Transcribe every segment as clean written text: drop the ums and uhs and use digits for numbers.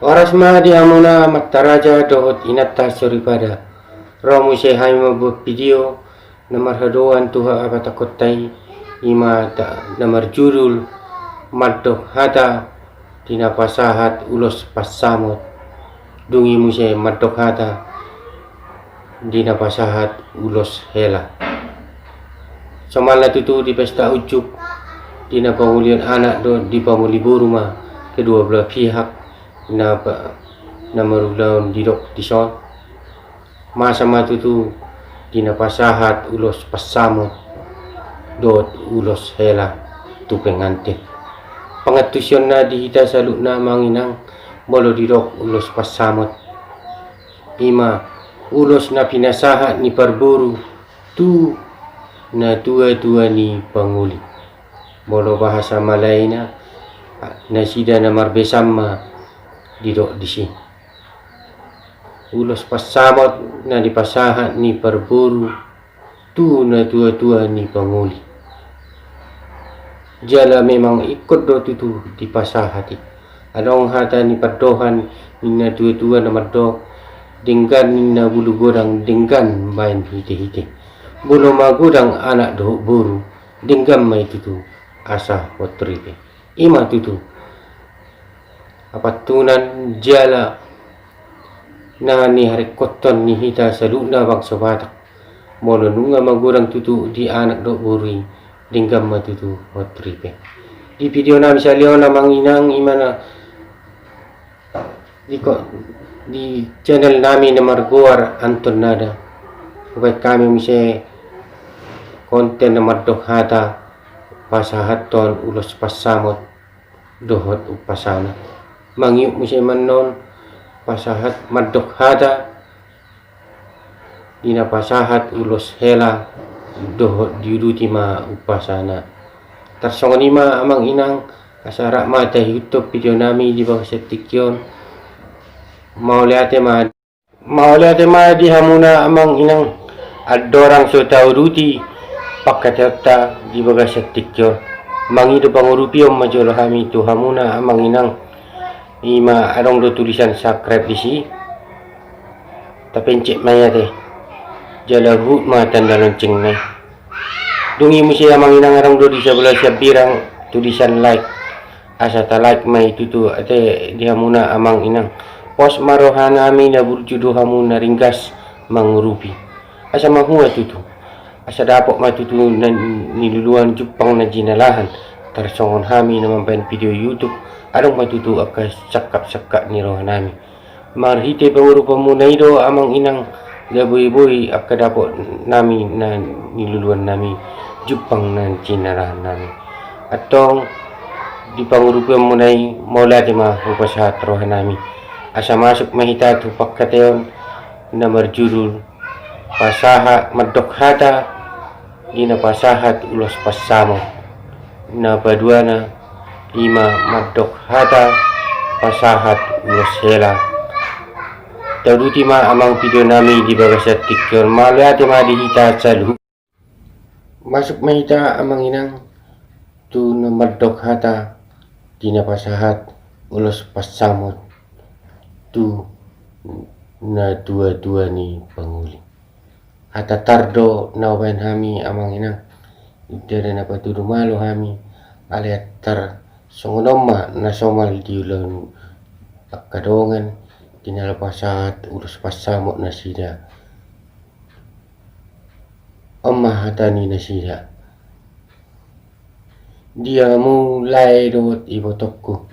Orasma diamuna mataraja dohot inatta suripada. Romu sehai mabuat video nomor hadoan tuha abatakotai ima nomor judul madok hata tina pasahat ulos pasamot dungi muse madok hata dina pasahat ulos hela. Somala tutu di pesta ujuk dina pengulian anak do di pamuli rumah kedua belah pihak na merudaun didok dison masa matutu dina pasahat ulos pasamot dot ulos hela tu pengantin pangatusyon na dihita saluk na manginang bolo didok ulos pasamot ima ulos na pinasahat ni parburu tu na tua-tua ni panguli bolo bahasa Malay na sida na marbesama didok disi ulos pasamot na dipasahat ni parburu tu na tua-tua ni panguli jala memang ikut do tutu dipasahati adong hata ni padohan ni na tua-tua na madok dinggan ni na bulu godang dinggan main hite-hite bulu magudang anak do buru dinggan mai tutu asa potripe ima tutu apatunan jala na ni hari koton ni hita saluna bangsa Batak molo nunga magurang tutu di anak do buri dinggam matutu potripe di video na misalnya na manginang imana di channel nami na marguar Anton Nada upay kami mise konten na mardok hata pasahaton ulos pasamot dohot upasana mangiuk mise manon pasahat mardok hata dina pasahat ulos hela dohot diuduti ma upasana tarsongonima amang inang kasara mata YouTube video nami di bawah setikyon maulate ma di hamuna amang inang adorang so tauduti pakatata di bawah setikyon mangido pangurupiyom majolo kami tu hamuna amang inang ima adong do tulisan subscribe disi tapencet maya teh jala hut ma tanda lonceng ne dungi musi amang inang adong do di sebelah birang tulisan like asa ta like mai tutu ate dia muna amang inang pos marohana ami na burjudo hamuna ringgas mangurupi asa mahua tutu asa dapok ma tutu na niluluan Jepang na jinalahan tarsongon kami na mampain video YouTube adong matutu akas sakap-sakap ni roh nami marhite pangurupa muna ido amang inang gaboy-boy akka dapot nami na niluluan nami Jepang na jinalahan nami atong di pangurupa munay maulati ma upasahat roh nami asa masuk mahita tu pagkateon na marjudul pasahat madok hata dina pasahat ulos pasamo na paduana ima madok hata pasahat ulos hela tauduti ma amang video nami di bawah setikyon maluati ma dihita salu masuk mahita amang inang tu na madok hata dina pasahat ulos pasamot tu na dua-dua ni panguli hata tardo na wain hami amang inang idara na patudu malu hami aliat tar songonoma na somal diulan akadongan dinala pasahat urus pasamot na sida amma hatani na sida dia mulai dot ibotokku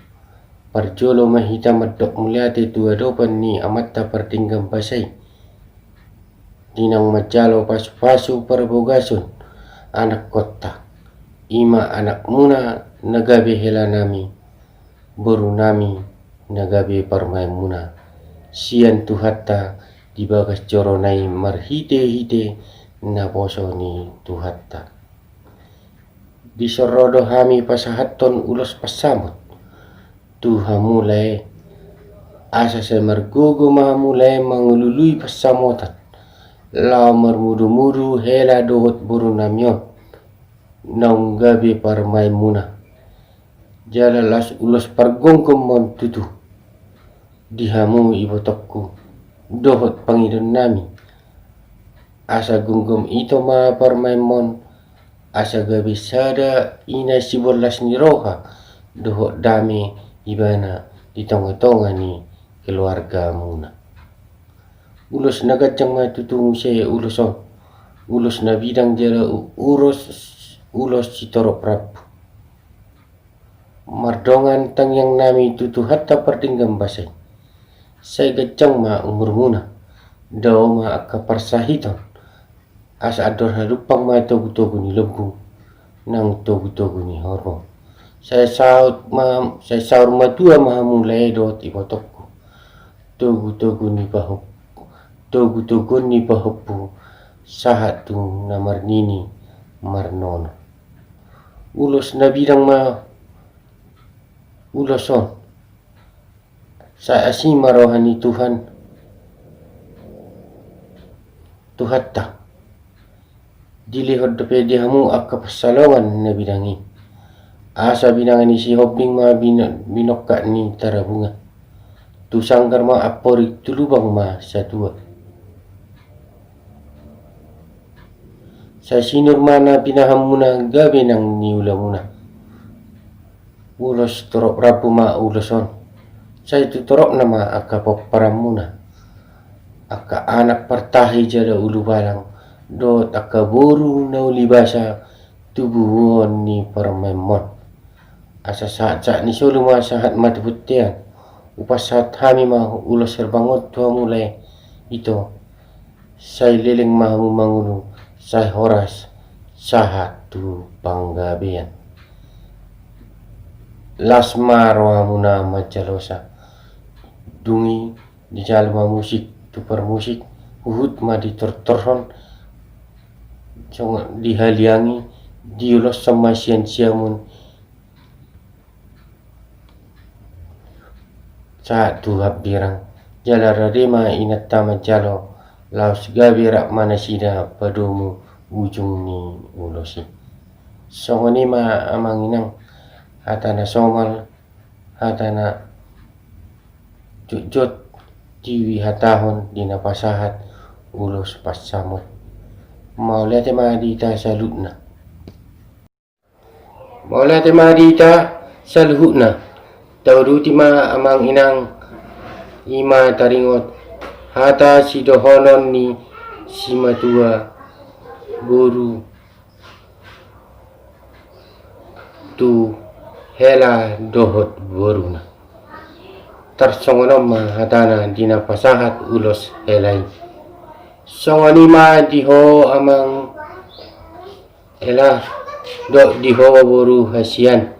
parjolo mahita madok muliate tua dopan ni amatta pertinggam pasai dinang majalo pasu-pasu perbogasun anak kota ima anak muna nagabe hela nami boru nami nagabe parmai muna sian tuhatta di bagas joronai marhite-hite na poso ni tuhatta disorodo hami pasahaton ulos pasamot tuha mulai asa saya margogo mahamulai mangulului pasamotan la marmudu-mudu hela dohot boru namyon naung gabe parmai muna jala las ulos pargongkom mon tutu dihamu ibotokku dohot pangidon nami asa gunggum ito ma parmaimon asa gabi sada ina sibolas ni roha dohot dame ibana di tonga-tonga ni keluarga muna ulos nagacang matutungo siya ulos na bidang jala ulos si Toro Prabu mardongan tangyang nami tutu hatta pardinggam basay say gacang ma umur muna daw ma akaparsahiton asa ador halupang ma togu-togu ni lebung nang togu-togu ni hormo saya saur matua mahamulay dot ibotokku togu-togu ni bahopu sahat tu namar nini marnono ulos na bidang ma uloson sa asima rohani Tuhan Tuhatta dilihod dape dihamu akapasalongan na bidangi asa binangan ni si hobing ma binokka ni tarabunga tu sanggar ma apori tulubang ma sa tua sa sinur mana pinahamuna gabi nang niula muna ulos Toro Prabu ma uloson sa itu torok nama akapaparam muna aka anak partahi jada ulu balang dot aka boru na ulibasa tubuhon ni parmaimon asa saat ni soluma sahat matubutian upas saat hami ma ulos serbangot tua mulai ito say leleng mahamu mangulu say horas sahat tu panggabian lasma rohamuna macalosa dungi di jalma musik tu permusik uhut ma di tortoron di haliangi diulos sama sian-siamun saat tu habirang jala radema inat tama jalo laus gabirak mana sida padomu ujung ni ulosi songoni ma amanginang hatana somal hatana jujut tiwi hatahon dina pasahat ulos pasamot maulate madita salutna tauduti ma amang inang ima taringot hata si dohonon ni si matua guru tu hela dohot boruna tarsongonom ma hatana dina pasahat ulos helai songonima diho amang hela do diho boru hasian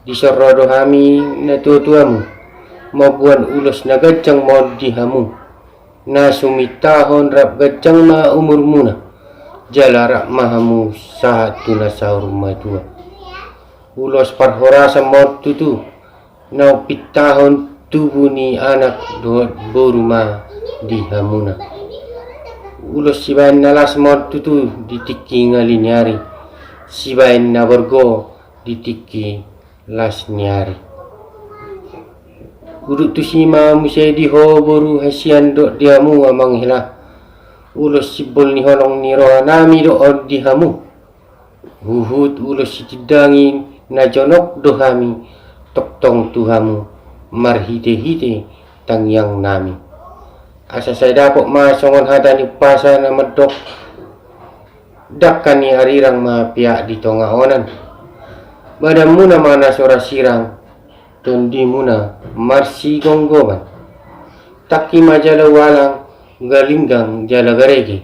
disorodo hami na tuamu mabuan ulos na gacang mo dihamu na sumitahon rap gacang ma umur muna jalarak mahamu sahat tuna saur matua ulos parhorasa mo tutu na pitahon tubuh ni anak dohot boru ma dihamuna ulos sibain nalas mo tutu ditiki ngalinyari sibain na borgo ditiki las nyari urut tu sima musay diho boru hasian do dihamu amang hila ulos sibol ni honong ni roha nami do dihamu huhut ulos sitidangin na jonok dohami toktong tuhamu marhite-hite tangyang nami asa saya dapok ma songon hadani pasa na medok dakkan ni harirang ma pihak di tonga onan badan muna mana sora sirang tondi muna marsi gonggoman taki majala walang galinggang jala garege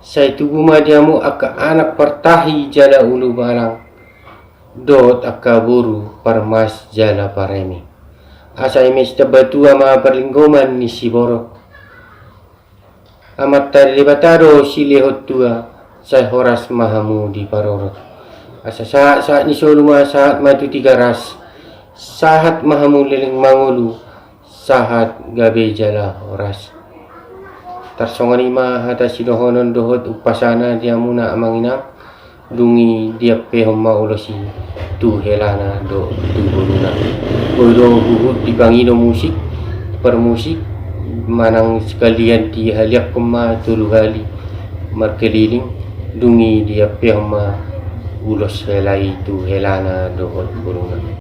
say tubuh madiamu aka anak partahi jala ulu balang dot aka buru parmas jala paremi asa imes tabatua ma perlinggoman ni siboro amat taribatado silehot tua say horas mahamu di parorot asa saat ni soluma saat matu tiga ras sahat mahamu liling mangulu sahat gabe jala horas tarsonganima hata sidohonon dohot upasana diamuna amangina dungi dia pehom maulosi tu helana do tu buruna bodo huhut di bangido musik permusik manang sekalian ti haliak kema tulu hali markeliling dungi dia piang ma ulos helai tu helana dohot burungan